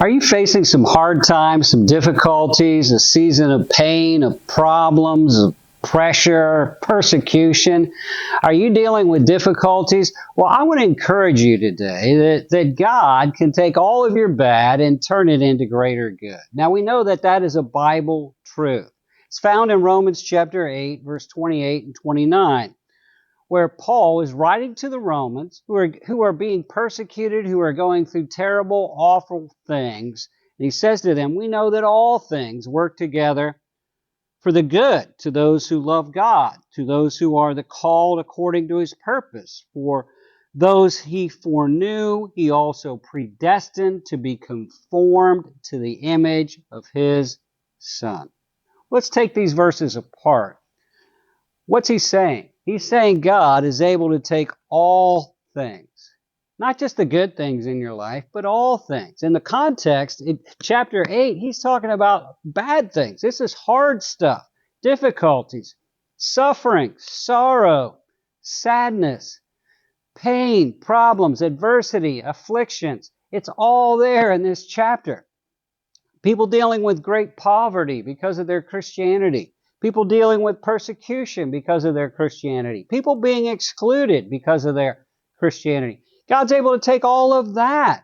Are you facing some hard times, some difficulties, a season of pain, of problems, of pressure, persecution? Are you dealing with difficulties? Well, I want to encourage you today that God can take all of your bad and turn it into greater good. Now, we know that that is a Bible truth. It's found in Romans chapter 8, verse 28 and 29. Where Paul is writing to the Romans who are being persecuted, who are going through terrible, awful things. And he says to them, we know that all things work together for the good to those who love God, to those who are the called according to his purpose. For those he foreknew, he also predestined to be conformed to the image of his Son. Let's take these verses apart. What's he saying? He's saying God is able to take all things, not just the good things in your life, but all things. In the context, in chapter 8, he's talking about bad things. This is hard stuff, difficulties, suffering, sorrow, sadness, pain, problems, adversity, afflictions. It's all there in this chapter. People dealing with great poverty because of their Christianity. People dealing with persecution because of their Christianity. People being excluded because of their Christianity. God's able to take all of that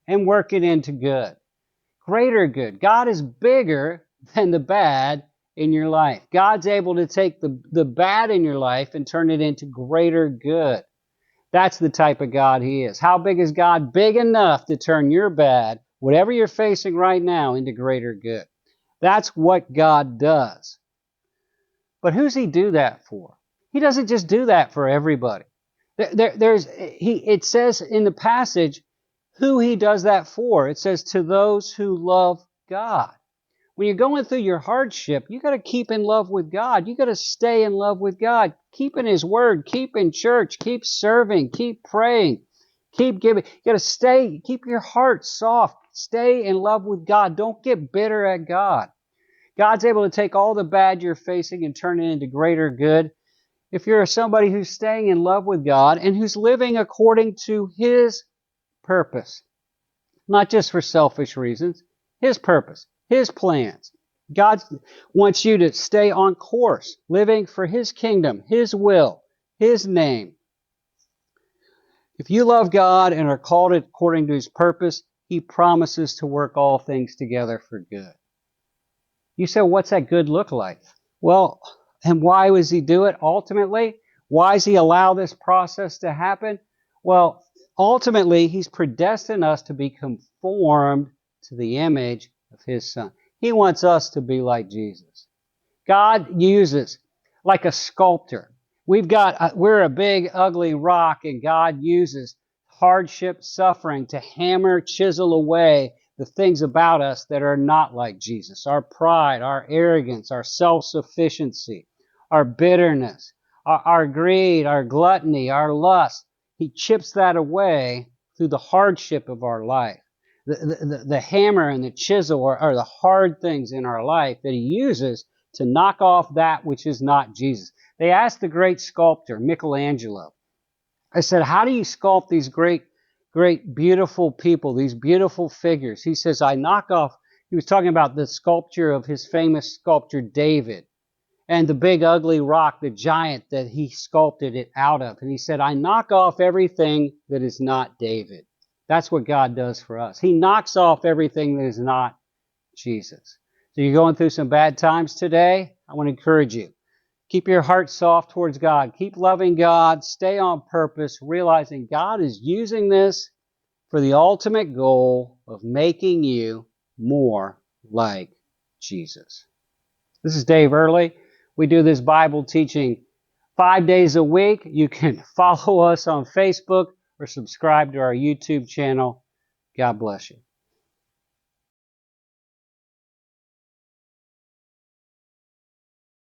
and work it into good. Greater good. God is bigger than the bad in your life. God's able to take the bad in your life and turn it into greater good. That's the type of God he is. How big is God? Big enough to turn your bad, whatever you're facing right now, into greater good. That's what God does. But who's he do that for? He doesn't just do that for everybody. It says in the passage who he does that for. It says to those who love God. When you're going through your hardship, you got to keep in love with God. You got to stay in love with God. Keep in his word. Keep in church. Keep serving. Keep praying. Keep giving. You got to stay. Keep your heart soft. Stay in love with God. Don't get bitter at God. God's able to take all the bad you're facing and turn it into greater good. If you're somebody who's staying in love with God and who's living according to his purpose, not just for selfish reasons, his purpose, his plans. God wants you to stay on course, living for his kingdom, his will, his name. If you love God and are called according to his purpose, he promises to work all things together for good. You say, what's that good look like? Well, and why does he do it ultimately? Why does he allow this process to happen? Well, ultimately, he's predestined us to be conformed to the image of his Son. He wants us to be like Jesus. God uses, like a sculptor. We're a big, ugly rock, and God uses hardship, suffering to hammer, chisel away the things about us that are not like Jesus. Our pride, our arrogance, our self-sufficiency, our bitterness, our greed, our gluttony, our lust. He chips that away through the hardship of our life. The hammer and the chisel are the hard things in our life that he uses to knock off that which is not Jesus. They asked the great sculptor, Michelangelo, I said, how do you sculpt these great, beautiful people, these beautiful figures? He says, he was talking about the sculpture of his famous sculptor David and the big ugly rock, the giant that he sculpted it out of. And he said, I knock off everything that is not David. That's what God does for us. He knocks off everything that is not Jesus. So you're going through some bad times today? I want to encourage you. Keep your heart soft towards God. Keep loving God. Stay on purpose, realizing God is using this for the ultimate goal of making you more like Jesus. This is Dave Early. We do this Bible teaching 5 days a week. You can follow us on Facebook or subscribe to our YouTube channel. God bless you.